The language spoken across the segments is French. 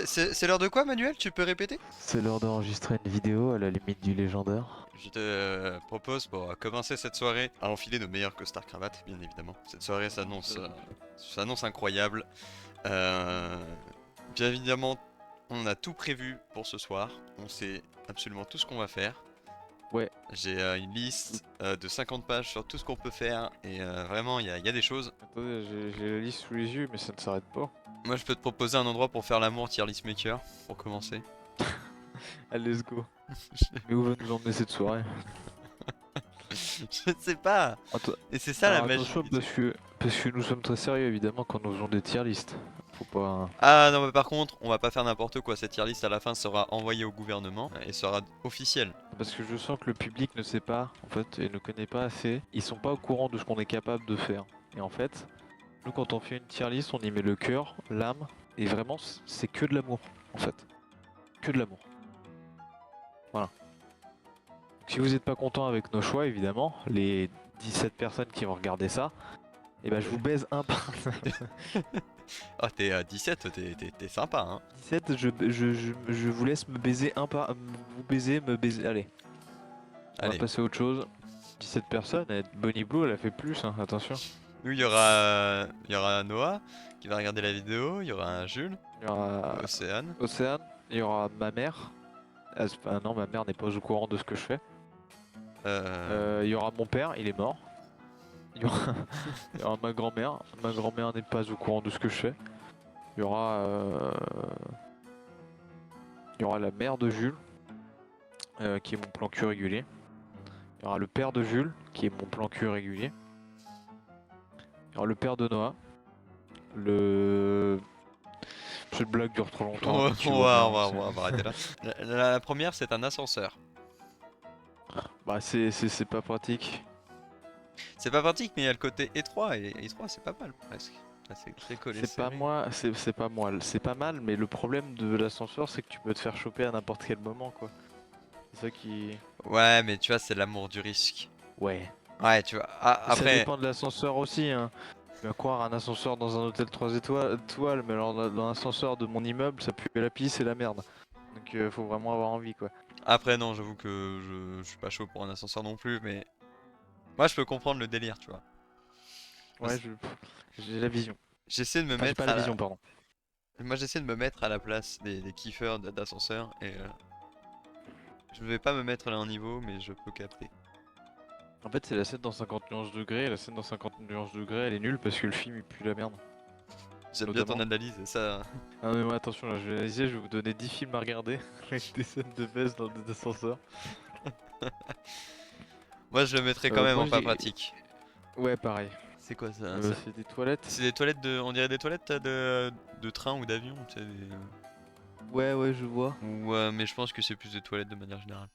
C'est l'heure de quoi, Manuel? Tu peux répéter? C'est l'heure d'enregistrer une vidéo à la limite du légendaire. Je te propose pour commencer cette soirée à enfiler nos meilleurs costards cravates, bien évidemment. Cette soirée s'annonce incroyable. Euh, Bien évidemment, on a tout prévu pour ce soir. On sait absolument tout ce qu'on va faire. Ouais, J'ai une liste de 50 pages sur tout ce qu'on peut faire et vraiment, il y a des choses. attendez, j'ai la liste sous les yeux, mais ça ne s'arrête pas. Moi, je peux te proposer un endroit pour faire l'amour tier list maker, pour commencer. Allez, let's go. Mais où va nous emmener cette soirée? Je ne sais pas. Atten- Et c'est ça la Alors magie attention, du truc. parce que nous sommes très sérieux évidemment quand nous faisons des tier lists. Faut pas... Ah non, mais par contre, on va pas faire n'importe quoi. Cette tier list à la fin sera envoyée au gouvernement et sera officielle. Parce que je sens que le public ne sait pas, en fait, et ne connaît pas assez. Ils sont pas au courant de ce qu'on est capable de faire. Et en fait, nous quand on fait une tier list, on y met le cœur, l'âme, et vraiment c'est que de l'amour, en fait. Que de l'amour. Voilà. Si vous n'êtes pas content avec nos choix, évidemment, les 17 personnes qui vont regarder ça, et ben je vous baise un par Ah, t'es à 17, t'es sympa, hein. 17, je vous laisse me baiser un par... Vous baiser, me baiser... Allez, on va Allez. passer à autre chose. 17 personnes, et Bonnie Blue, elle a fait plus, hein, attention. Nous, il y aura Noah qui va regarder la vidéo. Il y aura Jules, Il y aura Océane. Océane, il y aura ma mère. Ah, non, ma mère n'est pas au courant de ce que je fais. Il y aura mon père, il est mort. Il y aura, il y aura ma grand-mère. Ma grand-mère n'est pas au courant de ce que je fais. Il y aura... Il y aura la mère de Jules, qui est mon plan cul régulier. Il y aura le père de Jules, qui est mon plan cul régulier. Il y aura le père de Noah. Le... Cette blague dure trop longtemps, On mais tu va, vois bien. on va arrêter là. La première, c'est un ascenseur. Bah c'est pas pratique. C'est pas pratique, mais il y a le côté étroit. Et étroit, c'est pas mal, presque. Là, c'est très collé C'est pas serré. moi, c'est pas moi, c'est pas mal, mais le problème de l'ascenseur c'est que tu peux te faire choper à n'importe quel moment quoi. C'est ça qui... Ouais, mais tu vois, c'est l'amour du risque. Ouais. Ouais, tu vois. Ah, Ça après, dépend de l'ascenseur aussi, hein. Tu vas croire un ascenseur dans un hôtel 3 étoiles, mais alors dans l'ascenseur de mon immeuble ça pue la pisse et la merde. Donc faut vraiment avoir envie quoi. non, j'avoue que je suis pas chaud pour un ascenseur non plus, mais moi, je peux comprendre le délire, tu vois. Moi, Ouais, j'ai la vision. j'essaie de me Enfin j'ai mettre pas la vision, pardon. Moi, j'essaie de me mettre à la place des kiffeurs d'ascenseur et je vais pas me mettre à leur niveau, mais je peux capter. En fait c'est la scène dans 50 nuances degrés, et la scène dans 50 nuances degrés elle est nulle parce que le film il pue la merde. J'aime bien ton Notamment. analyse, et ça. Ah mais moi attention là, je vais analyser, je vais vous donner 10 films à regarder avec des scènes de baisse dans des ascenseurs. Moi, je le mettrais quand même Moi en je pas dis... pratique. Ouais pareil. C'est quoi ça, C'est des toilettes. C'est des toilettes de. On dirait des toilettes de train ou d'avion, tu sais. Ouais ouais je vois. Ou, mais je pense que c'est plus des toilettes de manière générale.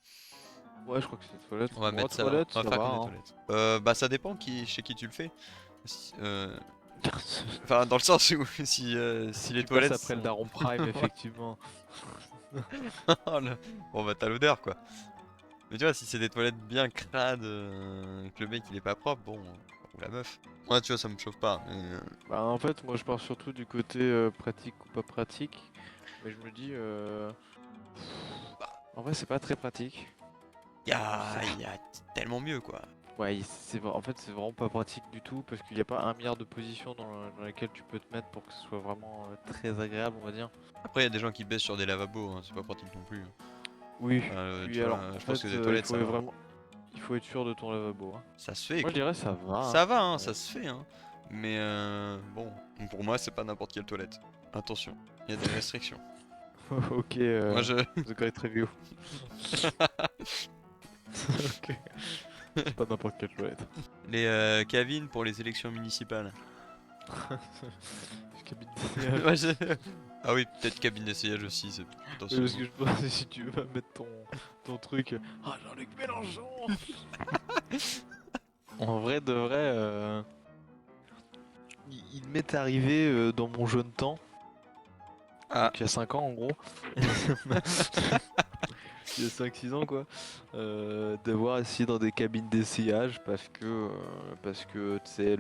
Ouais je crois que c'est des toilettes. On va Moi mettre ça, toilettes on va ça faire va comme des hein. toilettes. Bah, ça dépend chez qui tu le fais. Enfin, dans le sens où si les Tu passes toilettes après le sont. Daron Prime effectivement. Oh là. Bon, bah, t'as l'odeur quoi. Mais tu vois, si c'est des toilettes bien crades, que le mec il est pas propre, bon, ou la meuf. Moi, tu vois, ça me chauffe pas. Mais, Bah en fait moi je pars surtout du côté pratique ou pas pratique. Mais je me dis en vrai c'est pas très pratique. y a tellement mieux quoi. Ouais, en fait, c'est vraiment pas pratique du tout parce qu'il n'y a pas un milliard de positions dans lesquelles tu peux te mettre pour que ce soit vraiment très agréable, on va dire. Après, il y a des gens qui baissent sur des lavabos, hein, c'est pas pratique non plus. Oui, Tu oui, vois, alors en je pense que fait, des il toilettes faut ça va. vraiment, il faut être sûr de ton lavabo, hein. Ça se fait, Moi, je écoute. dirais ça va, hein. Ça va, hein, Ouais. ça se fait, hein. Mais bon, pour moi, c'est pas n'importe quelle toilette. Attention, il y a des restrictions. Ok, Moi, je. The Great Review. Ok, c'est pas n'importe quelle toilette. Les cabines pour les élections municipales. Cabine d'essayage. Ouais, ah oui, peut-être cabine d'essayage aussi, c'est Oui, potentiellement. parce que je pensais si tu veux mettre ton truc. Ah, Jean-Luc Mélenchon. En vrai de vrai, il m'est arrivé dans mon jeune temps, Ah, donc il y a 5 ans en gros, il y a 5-6 ans quoi, d'avoir essayé dans des cabines d'essayage parce que tu sais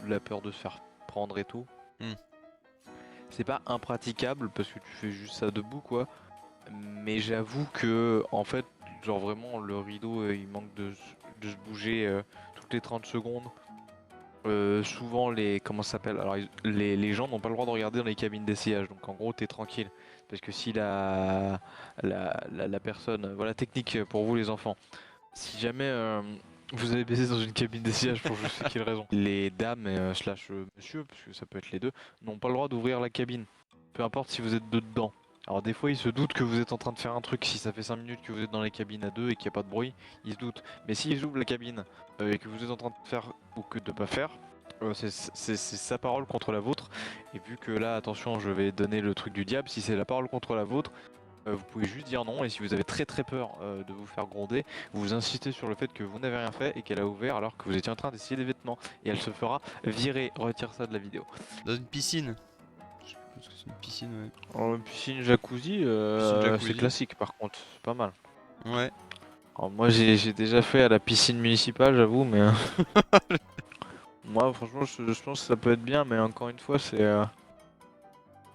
la peur de se faire prendre et tout. hmm. c'est pas impraticable parce que tu fais juste ça debout quoi. Mais j'avoue que en fait, genre vraiment le rideau il manque de se bouger toutes les 30 secondes. Souvent les comment ça s'appelle? Alors les gens n'ont pas le droit de regarder dans les cabines d'essayage, donc en gros t'es tranquille. Parce que si la personne, voilà technique pour vous les enfants, si jamais vous avez baisé dans une cabine d'essayage pour je sais quelle raison, les dames slash monsieur, parce que ça peut être les deux, n'ont pas le droit d'ouvrir la cabine. Peu importe si vous êtes dedans. Alors des fois ils se doutent que vous êtes en train de faire un truc, si ça fait 5 minutes que vous êtes dans la cabine à deux et qu'il n'y a pas de bruit, ils se doutent. Mais s'ils ouvrent la cabine et que vous êtes en train de faire ou que de pas faire, c'est sa parole contre la vôtre. Et vu que là, attention, je vais donner le truc du diable, si c'est la parole contre la vôtre, vous pouvez juste dire non. Et si vous avez très très peur de vous faire gronder, vous insistez sur le fait que vous n'avez rien fait et qu'elle a ouvert alors que vous étiez en train d'essayer des vêtements. Et elle se fera virer. Retire ça de la vidéo. Dans une piscine. Je pense que c'est une piscine, ouais. En piscine jacuzzi, jacuzzi. c'est classique par contre, c'est pas mal. Ouais. Alors moi j'ai déjà fait à la piscine municipale, j'avoue, mais moi franchement je pense que ça peut être bien, mais encore une fois c'est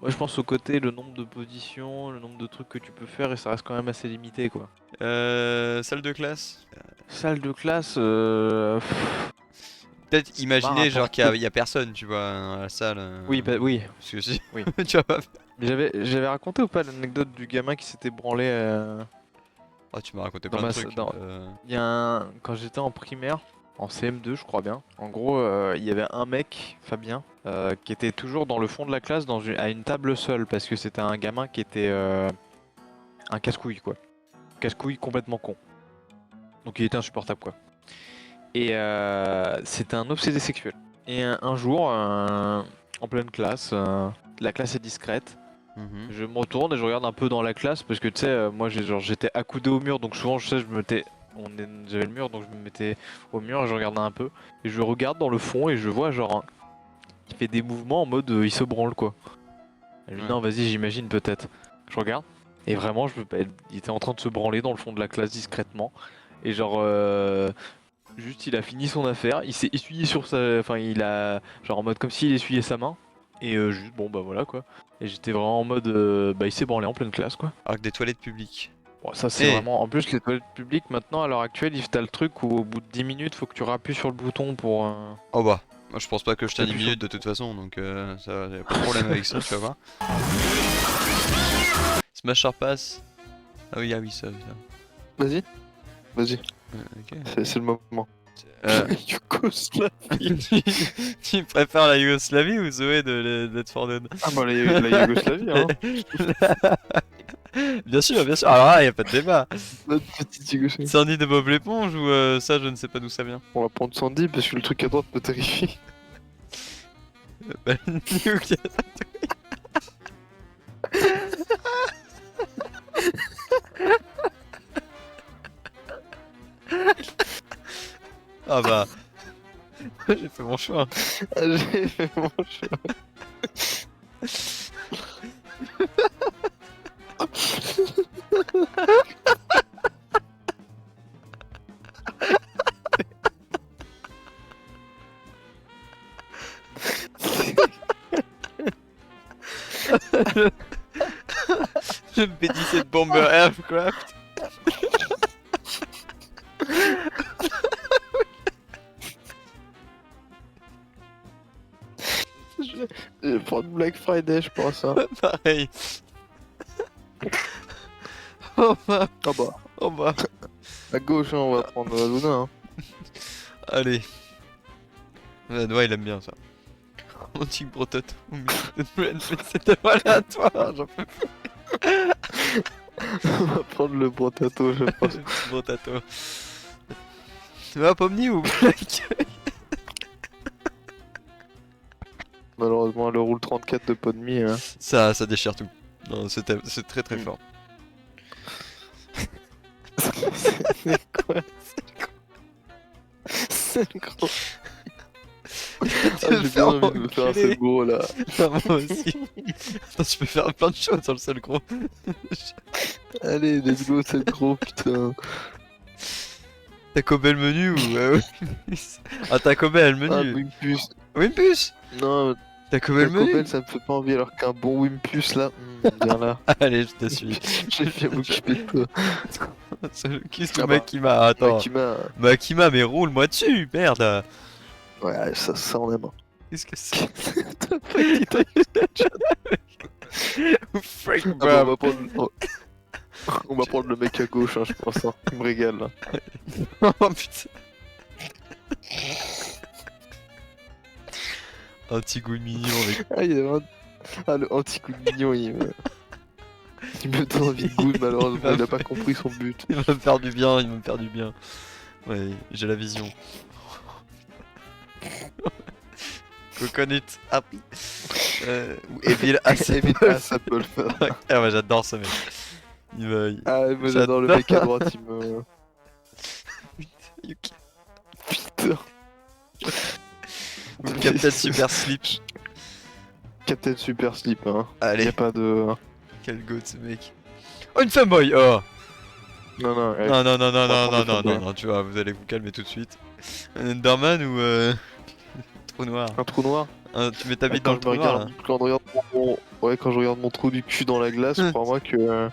moi je pense au côté le nombre de positions, le nombre de trucs que tu peux faire et ça reste quand même assez limité quoi. Salle de classe. Salle de classe, Peut-être imaginer genre important. qu'il y a personne, tu vois, à la salle. oui bah oui. Parce que si Oui. tu vas pas. Mais j'avais raconté ou pas l'anecdote du gamin qui s'était branlé Oh, tu m'as raconté dans plein de ma trucs. Il y a quand j'étais en primaire, en CM2 je crois bien. En gros, il y avait un mec, Fabien, qui était toujours dans le fond de la classe à une table seule parce que c'était un gamin qui était un casse-couille quoi. Casse-couille complètement con. Donc il était insupportable quoi. Et c'était un obsédé sexuel. Et un jour, en pleine classe, la classe est discrète. Mhm. Je me retourne et je regarde un peu dans la classe parce que tu sais, moi j'étais accoudé au mur donc souvent je sais, j'avais le mur donc je me mettais au mur et je regardais un peu. Et je regarde dans le fond et je vois genre il fait des mouvements en mode il se branle quoi. Et je dis Ouais. non, vas-y, j'imagine peut-être. Je regarde et vraiment il était en train de se branler dans le fond de la classe discrètement. Et genre juste il a fini son affaire, il s'est essuyé sur sa. Enfin il a. Genre en mode comme s'il essuyait sa main. Et juste bon bah voilà quoi. Et j'étais vraiment en mode bah il s'est branlé en pleine classe quoi. Alors que des toilettes publiques. Bon, ça c'est Eh. vraiment. En plus les toilettes publiques maintenant à l'heure actuelle, t'as le truc où au bout de 10 minutes faut que tu rappuies sur le bouton pour. Oh bah. Moi je pense pas que je tiens 10 T'appuies minutes de toute façon, donc ça y a pas de problème avec ça, tu vas voir. Smasher Pass. Ah oui, ça. Vas-y, vas-y, Ok. c'est le moment. Euh, Yougoslavie. tu préfères la Yougoslavie ou Zoé de Dead for Dead? Ah bah la Yougoslavie, hein. Bien sûr, bien sûr. Alors là, y a pas de débat. Notre petite Yougoslavie. Sandy de Bob l'éponge ou ça, je ne sais pas d'où ça vient. On va prendre Sandy parce que le truc à droite me terrifie. Bah, Nuke. Ah bah. J'ai fait mon choix. Ah, j'ai fait mon choix. Le B-17 Bomber Aircraft. Je vais prendre Black Friday, je pense. Hein. Pareil. Oh bah. Ah bah, Oh bah. à gauche, hein, on va prendre Luna. Hein. Allez. Ouais, il aime bien ça. Antique Brotote. C'était aléatoire, j'en peux plus. On va prendre le Brotato, je pense. Le petit Brotato. Tu vas à Pomni ou Black? Malheureusement, le roule 34 de Podmi. Hein. Ça déchire tout. Non, c'est très très fort. C'est quoi? C'est gros. Ah, j'ai bien envie de me faire un seul gros là. Ah, moi aussi. Attends, tu peux faire plein de choses sur le seul gros. Allez, let's go, c'est gros, putain. Taco Bell menu ou ah Taco Bell Ah, menu. une puce. Oui, une puce. Non, T'as commandé le Taco menu? Bell, ça me fait pas envie, alors qu'un bon Wimpus là, viens là. Allez, je te suis. Je vais m'occuper de toi. C'est le kiss de Ah bah, Makima. Attends. Makima, Makima, mais roule-moi dessus, merde. ouais, ça on aime. Qu'est-ce que c'est? T'as pas dit ta- Freak, Ah bah, bro. on va prendre le mec à gauche, hein, je pense. Hein. Il me régale là. Oh putain. Un petit goût mignon avec. Ah, il y a un... ah, le anti-coup de mignon, il me donne envie de goût, malheureusement, il a pas compris son but. Il va me faire du bien, il va me faire du bien. Ouais, j'ai la vision. Coconut happy. Ou Evil as Ah, ça peut le faire. Ah ouais, j'adore ce mec. Il va. Ah, moi j'adore le mec à droite, il me. Yuki. Putain. Ou Captain Super Slip. Captain Super Slip, hein. Allez, Y a pas de. quel goat ce mec. Oh, une fanboy. Oh. Non, non, ouais. Non, non, non, non, on va non, prendre non, le non, fanboy. non, tu vois, vous allez vous calmer tout de suite. Un Enderman ou trou noir. Un trou noir. Tu mets ta bite dans le trou noir là. Quand je regarde ouais, quand je regarde mon trou du cul dans la glace, crois-moi que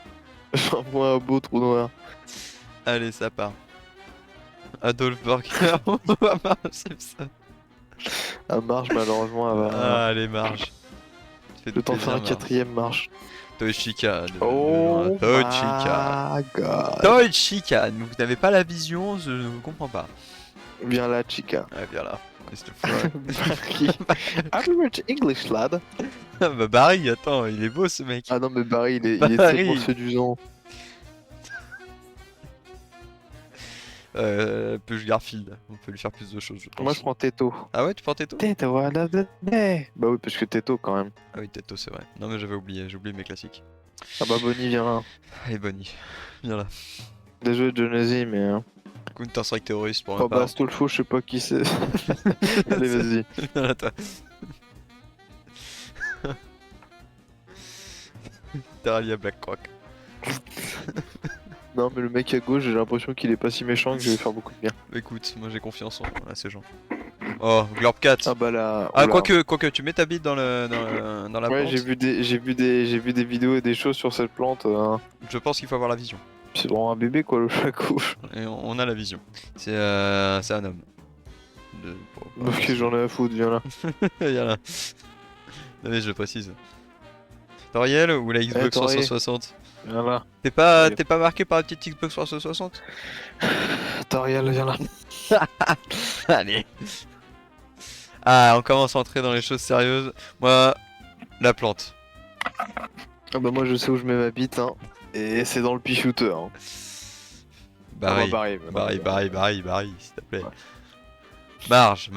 j'envoie un beau trou noir. Allez, ça part. Adolf Burger. On va marcher ça. À marche, malheureusement, elle va. Ah, allez, marche. Je vais t'en faire un quatrième marche. Toichika. Oh Toichika. my god. Toichika. Vous n'avez pas la vision, je ne comprends pas. Viens là, chica. Ouais, viens là. Qu'est-ce que tu fais? Barry. Average English lad. Bah, Barry, attends, il est beau ce mec. Ah non, mais Barry, il est Barry. tellement séduisant. Push Garfield. On peut lui faire plus de choses, je pense. Moi, je prends Teto. Ah ouais, tu prends Teto? Teto, I love the day. Bah oui, parce que Teto, quand même. Ah oui, Teto, c'est vrai. Non, mais j'avais oublié, j'ai oublié mes classiques. Ah bah Bonnie, viens là. Allez, Bonnie. Viens là. Désolé, Genesee, mais. Counter-Strike terroriste pour ma Oh bah, part. Stolfo, je sais pas qui c'est. Allez, vas-y. Viens là, toi. Terralia Black Croc. Non, mais le mec à gauche, j'ai l'impression qu'il est pas si méchant que je vais faire beaucoup de bien. Écoute, moi j'ai confiance en ces gens. Oh, Glorp 4. Ah bah là. Ah, oula. quoique, tu mets ta bite dans la Ouais, plante. j'ai vu des vidéos et des choses sur cette plante. Je pense qu'il faut avoir la vision. C'est vraiment un bébé quoi, le chat à gauche. Et on a la vision. C'est un homme. Ok, j'en ai à foutre, viens là. Viens là. Non mais je précise. Toriel ou la Xbox Toriel. 360? Viens là. T'es pas, Toriel. t'es pas marqué par la petite Xbox 360? Toriel, viens là. Allez. Ah, on commence à entrer dans les choses sérieuses. Moi, la plante. Ah bah moi je sais où je mets ma bite, hein. Et c'est dans le pea-shooter. Hein. Barry. Barry, Barry, s'il te plaît. Marge.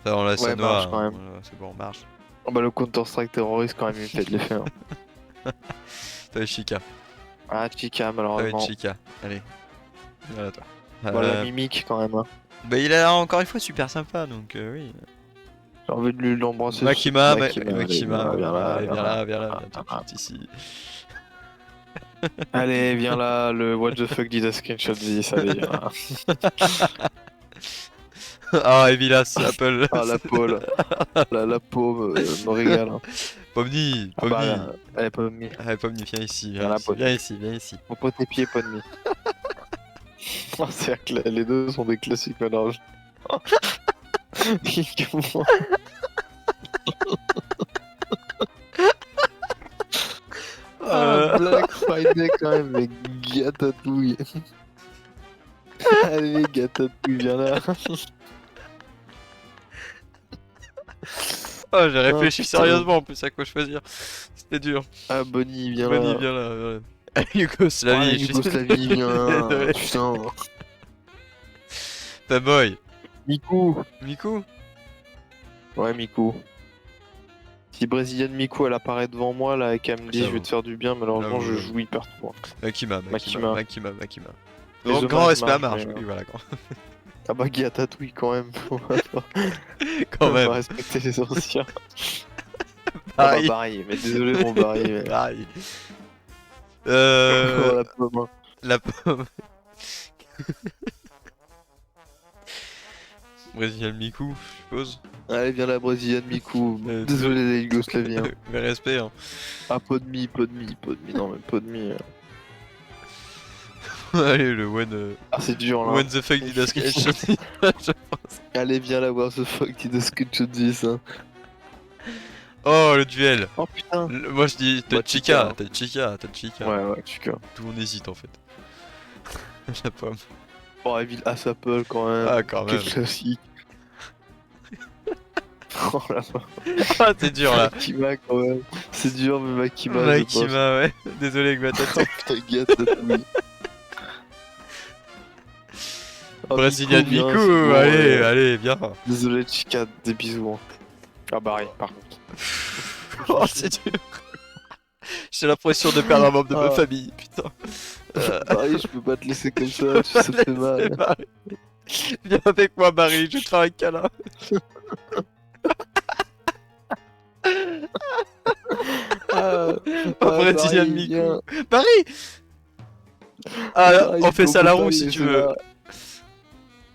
Ça, on laisse Ouais, ça noir. marge, quand même. C'est bon, marche. Ah bah le Counter-Strike terroriste quand même, il me fait de l'effet. Hein. T'as Chica. Ah, Chica, T'as malheureusement. Chica. Allez. Voilà, toi. Voilà, mimique quand même. Hein. Bah, il a l'air encore une fois super sympa, donc oui. J'ai envie de lui l'embrasser. Makima, allez, Makima, viens là, allez, viens viens là. là, viens tout de suite ici. Allez, viens là, le what the fuck did I screenshot this, allez, viens là. Ah, Evilas, Apple. Ah, la peau, là. La peau me régale. Hein. Pomni, Ah bah, elle est pas mis. Ah, Pomni, viens ici, Viens là, Pomni. viens ici. Mon pote tes pieds, pas de mi. Oh, c'est que les deux sont des classiques mélanges. Ah, Black Friday quand même, mais gatatouille. Allez, gatatouille, viens là. Oh, j'ai réfléchi putain. sérieusement en plus à quoi choisir. C'était dur. Ah, Bonnie, viens Bonnie, là. viens là. Yougoslavie, Ah, Yougoslavie, viens. Désolé. Putain. Ta boy. Miku. Miku. Ouais, Miku. Si brésilienne Miku elle apparaît devant moi là et qu'elle me dit je vais te faire du bien, malheureusement je joue hyper trop. Makima. Makima. Les Grand hommages respect à marchent, Marge. mais, Oui, voilà. Grand, Ah bah Guy à Tatouille quand même. On va quand on va même. respecter les anciens. Pareil. Ah bah Barry, mais désolé mon Barry. Mais... Pareil. Oh, la pomme, hein. La pomme. Brésilien Miku, je suppose. Allez, viens là, Brésilien Miku. Euh, Désolé, les Yougoslaviens. Mais respect, hein. Ah, Podmi. Non, mais Podmi. Allez, le one. Ah, c'est dur là. When the fuck did I sketch je pense. Allez, viens là, what the fuck did the sketch this, hein. Oh, le duel. Oh putain. Moi je dis Bah, Chica, Chica. t'as Chica. Ouais, tu cas. Tout le monde hésite en fait. La pomme. Oh, Evil Asapple quand même. Ah, quand Quel même. classique. Oh là là. Ah, c'est dur là. Makima quand même. C'est dur, mais Makima. je pense. Makima, ouais. Désolé avec ma tête. Oh putain, gâte de oui. Oh, Brésilien Miku, Miku, viens, c'est bon, allez, ouais. allez, viens. Désolé, Chica, des bisous. Hein. Ah, Barry, par contre. Oh, c'est dur. J'ai l'impression de perdre un membre de ma Ah. famille, putain. Barry, je peux pas te laisser comme ça, ça fait mal. Barry. Viens avec moi, Barry, je vais te faire un câlin. Ah, Brésilien Barry, Miku. viens. Barry. Ah, Barry, on fait ça à la faut roue pas si y tu laisser veux. là.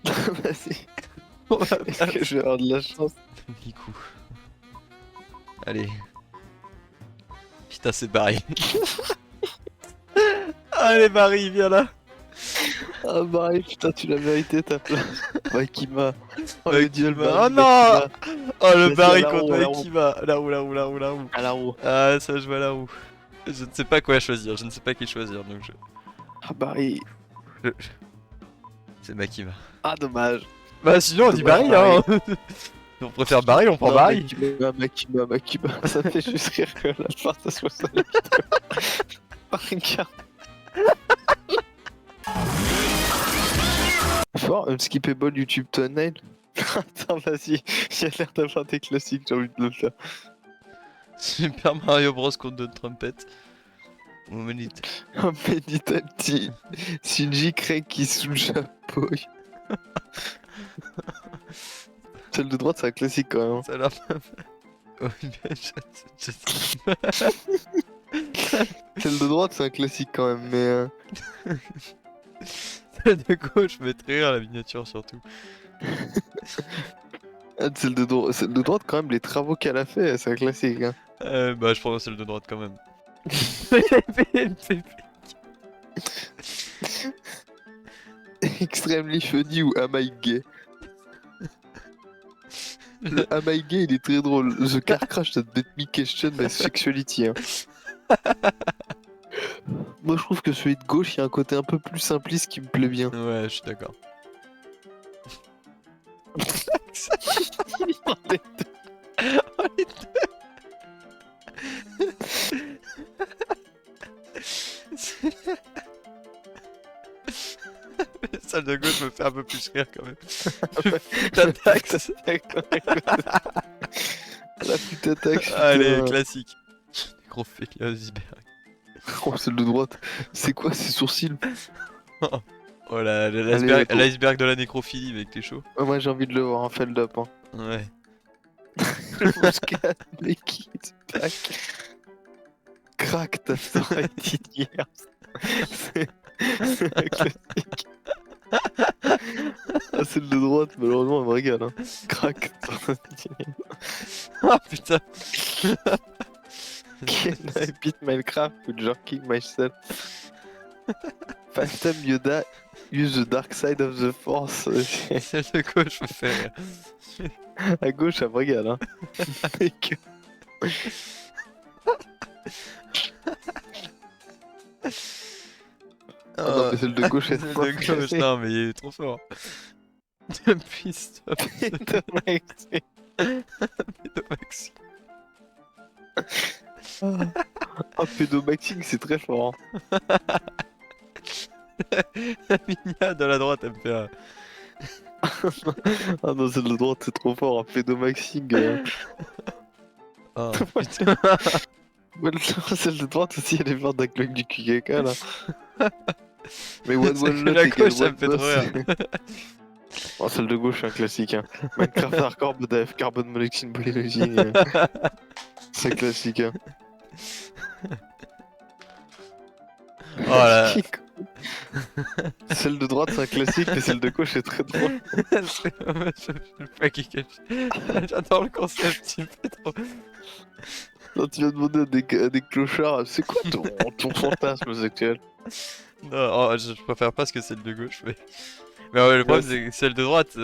Vas-y, est-ce que je vais avoir de la chance? Miku. Allez. Putain, c'est Barry. Allez, Barry, viens là. Ah Barry, putain, tu l'as mérité ta place. Makima. Oh, le duel Makima. Barry, Oh non. Makima. Oh, le Vas-y, Barry à la roue, contre à la roue. Makima. La roue, la roue, la roue, la roue. À la roue. Ah, ça joue à la roue. Je ne sais pas quoi choisir, je ne sais pas qui choisir, donc je... Ah Barry. C'est Makima. Ah dommage. Bah sinon on dit Barry, Dommage, hein. On préfère Barry, on prend Non, Barry. Makima. Ça fait juste rire que la fin ça soit ça la vidéo. Regarde. Fort, unskippable YouTube thumbnail. Attends, vas-y. Il a l'air d'avoir des classiques, j'ai envie de le faire. Super Mario Bros contre Don Trumpet. Humanity. Oh, Meditati. Shinji Craig qui sous le chapeau. Celle de droite, c'est un classique quand même. hein. Ça a l'air pas mal. Oh, mais je sais Celle de droite, c'est un classique quand même, mais. pas. Celle de gauche me fait rire la miniature surtout. Celle de droite, quand même, les travaux qu'elle a fait, c'est un classique. Hein. Bah je prends celle de droite quand même. Extremely funny ou Am I gay? Le Am I gay, il est très drôle. The car crash that made me question my sexuality. Hein. Moi, je trouve que celui de gauche, il y a un côté un peu plus simpliste qui me plaît bien. Ouais, je suis d'accord. Celle de gauche me fait un peu plus rire quand même. Putain d'axe. La putain taxe. Allez, classique. Nécrophilia Iceberg. Oh, celle de droite. C'est quoi ces sourcils? Oh l'iceberg Allez, go. l'iceberg de la nécrophilie mec, t'es chaud. Moi, j'ai envie de le voir en feld up. Hein. Ouais. Muscat, Mickey, tac. Crack, t'as ça hier. C'est un classique. Ah, celle de droite, malheureusement, elle me régale. Hein. Crack, Ah putain. Can I beat Minecraft with jerking myself? Phantom Yoda use the dark side of the force. Celle de gauche me fait rire. À gauche, elle me régale. Hein. Mec. Ah non, mais celle de gauche, elle Celle est de gauche, non mais il est trop fort. Depuis stop. Maxi. Maxi. Oh, pédomaxing, c'est très fort. Hein. La Minia de la droite, elle me fait rire. Ah non, celle de droite, c'est trop fort. Hein. Pédomaxing. Oh, putain. Celle de droite aussi, elle est forte avec le du Kikaka là. Mais One Celle One de Lot la égale gauche, ça One me fait Boss. trop rire. Oh, celle de gauche, c'est un classique. Hein. Minecraft Hardcore, but I have carbon molecule biology. C'est classique. Hein. Oh là. Celle de droite, c'est un classique, mais celle de gauche est très drôle. J'adore le concept, tu me fais trop. Quand tu vas demander à des clochards, c'est quoi ton fantasme sexuel? Non, oh, je préfère pas ce que celle de gauche, mais ouais, le problème Ouais, c'est que celle de droite,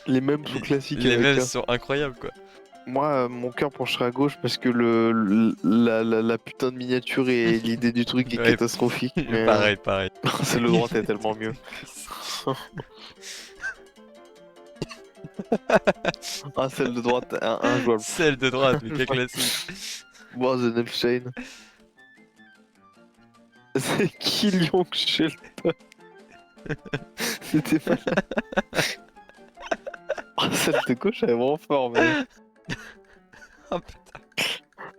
Les mêmes sont classiques les avec mêmes hein. sont incroyables quoi. Moi, mon cœur pencherait à gauche parce que la putain de miniature et l'idée du truc est Ouais, catastrophique. Mais pareil. celle de droite est tellement mieux. Ah, celle de droite, injouable. Celle de droite, mais quel classique. Moi, The Neptune. C'est qui Lyon Shelton? C'était pas. Ah, celle de gauche, elle est vraiment fort, mais. Oh putain.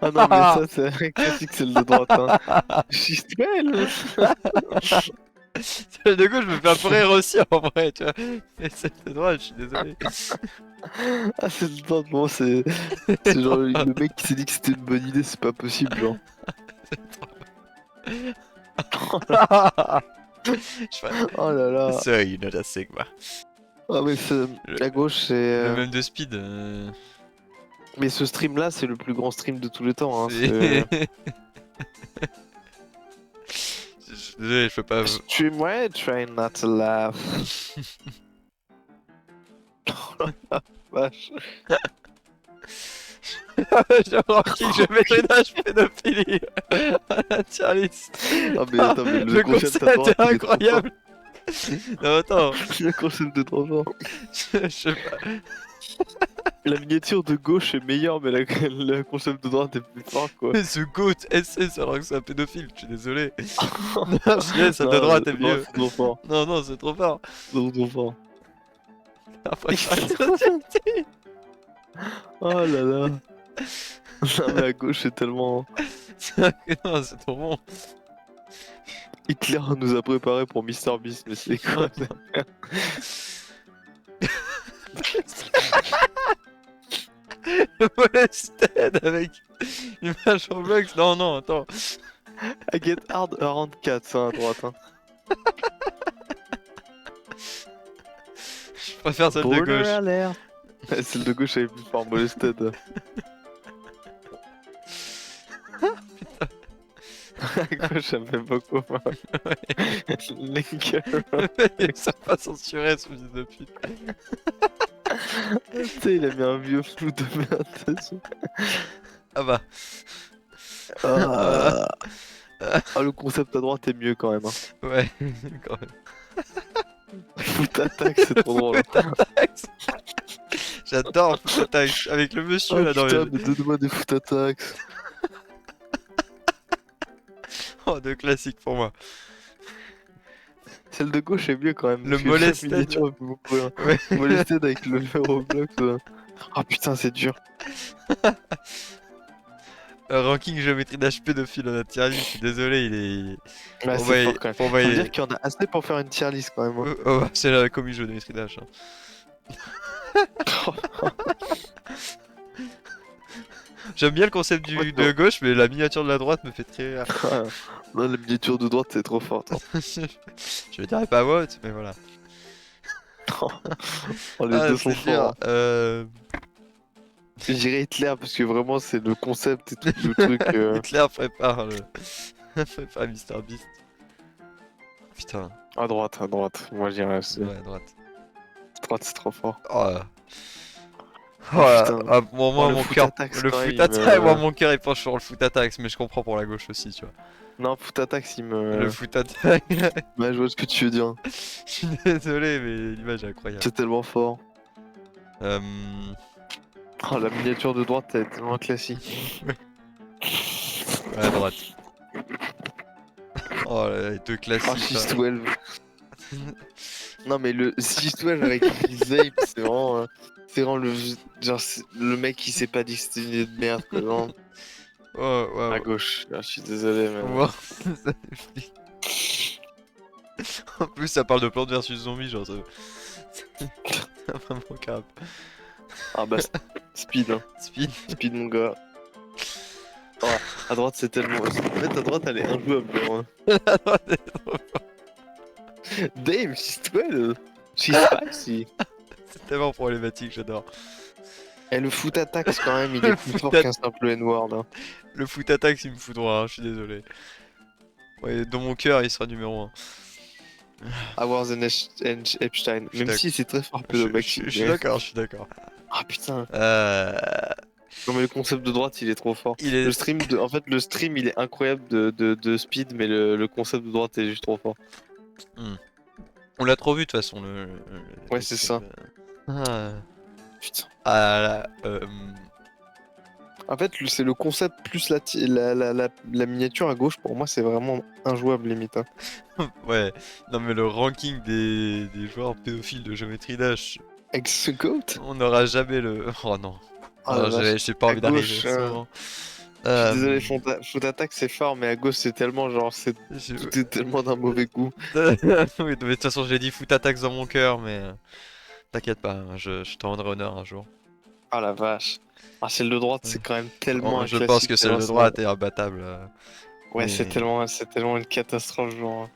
Ah non, mais ça, c'est un classique, celle de droite. Hein. She's belle. Celle de gauche me fait un peu rire aussi en vrai, tu vois. Et celle de droite, je suis désolé. Ah, celle de droite, bon, c'est genre le mec qui s'est dit que c'était une bonne idée, c'est pas possible, genre. Oh là là. So you know that Sigma. Ah, mais à gauche, c'est. Le même de speed. Mais ce stream là, c'est le plus grand stream de tous les temps. Hein. Je suis désolé, je peux pas. Stream ouais, try not to laugh. Oh la vache. J'ai remarqué que je mettrais une âge pédophilie à la tier list. Ah, mais attends, mais Le concept à droite, est il trop incroyable. Non, attends, fort. Le concept est trop fort. je sais pas. La miniature de gauche est meilleure, mais le concept de droite est plus fort, quoi. Mais ce GOAT SS alors que c'est un pédophile, je suis désolé. Non, je dis, celle de droite est Non, mieux. c'est trop fort. Non, c'est trop fort. Trop fort. Après, je Oh là là. Non, mais à gauche, c'est tellement. Non, c'est trop bon. Hitler nous a préparé pour Mister Beast, mais c'est quoi ça? Molested avec image en bugs. Non, attends. I get hard around 4, ça à droite. Hein. Je préfère celle de Border gauche. alert. Ouais, celle de gauche elle est plus fort molested. À gauche, ça me fait beaucoup. Linker. Il s'est pas censuré ce fils de pute. Tu sais, il a mis un vieux flou de merde dessus. Ah bah. Ah. Ah, le concept à droite est mieux quand même. Hein. Ouais, quand même. Foot attack, c'est trop drôle. J'adore Foot Attack avec le monsieur Oh là dans putain, les. mais donne-moi des foot attacks. Oh, deux classiques pour moi. Celle de gauche est mieux quand même. Le parce que molested. la miniature est beaucoup bien. Ouais. Molested avec le Roblox. Ah putain, c'est dur. Ranking géométrie d'HP de fil en tier list, je suis désolé, il est. Ouais, On c'est va fort y- quand même. on va Ça veut y- dire qu'il y en a assez pour faire une tier list quand même. Hein. Oh, c'est la commu géométrie d'H. J'aime bien le concept Ouais, de gauche, mais la miniature de la droite me fait très rire. Non, la miniature de droite c'est trop forte. Je dirais pas what, mais voilà. Oh, les deux sont c'est dur. forts. Je dirais Hitler parce que vraiment c'est le concept et tout le truc. Hitler prépare le. prépare Mr Beast. Putain, À droite, à droite. Moi je dirais aussi. ouais, à droite. Droite c'est trop fort. Oh, Oh, putain. moi, Oh, le mon foot cœur. attacks, Le quand même, foot il attack, me- moi mon cœur il penche sur le foot attacks, mais je comprends pour la gauche aussi, tu vois. Non, foot attack il me. Le foot attack. Bah, je vois ce que tu veux dire. Je suis désolé, mais l'image est incroyable. C'est tellement fort. Euh... Oh, la miniature de droite elle est tellement classique. À droite. Oh là, les deux Oh, classiques. 6-12. Non, mais le 6-12 avec Zape, c'est vraiment. C'est vraiment le. Genre, le mec qui s'est pas dit que c'était une idée de merde, quoi. Genre, Oh, ouais, à gauche. Ah, je suis désolé, mais. Wow, ça m'explique. En plus, ça parle de plantes versus zombies, genre ça. C'est vraiment grave. Ah bah, speed, hein. Speed. Speed, mon gars. À droite, c'est tellement. En fait, à droite, elle est injouable. Genre. Damn, she's 12. She's spicy. C'est tellement problématique, j'adore. Et le foot attack, quand même, il est plus foot fort at- qu'un simple N-word. Hein. Le foot attack, il me fout droit, hein, je suis désolé. Ouais, dans mon cœur, il sera numéro 1. Howard Epstein. suis Même d'ac- si c'est très fort Je pédophile. suis d'accord, je suis d'accord. Ah putain. Euh... Non mais le concept de droite il est trop fort. Il est... Le stream en fait le stream il est incroyable de speed mais le concept de droite est juste trop fort. On l'a trop vu de toute façon. Ouais, c'est ça. Ah, Putain. ah là, En fait c'est le concept plus la miniature à gauche pour moi c'est vraiment injouable limite. Hein. ouais. Non mais le ranking des joueurs pédophiles de Geometry Dash, Avec ce goat. on n'aura jamais le... Oh non. Oh Ah, la vache. j'ai pas À envie d'arriver gauche, à ce moment. Je suis désolé, foot attack c'est fort mais à gauche c'est tellement genre tout est tellement d'un mauvais goût. Oui, mais de toute façon j'ai dit foot attack dans mon cœur, mais t'inquiète pas, hein, je t'en rendrai honneur un jour. Ah la vache. Ah celle de droite c'est quand même tellement un Je pense classique, que celle genre, de droite est imbattable. Ouais mais- c'est tellement une catastrophe genre.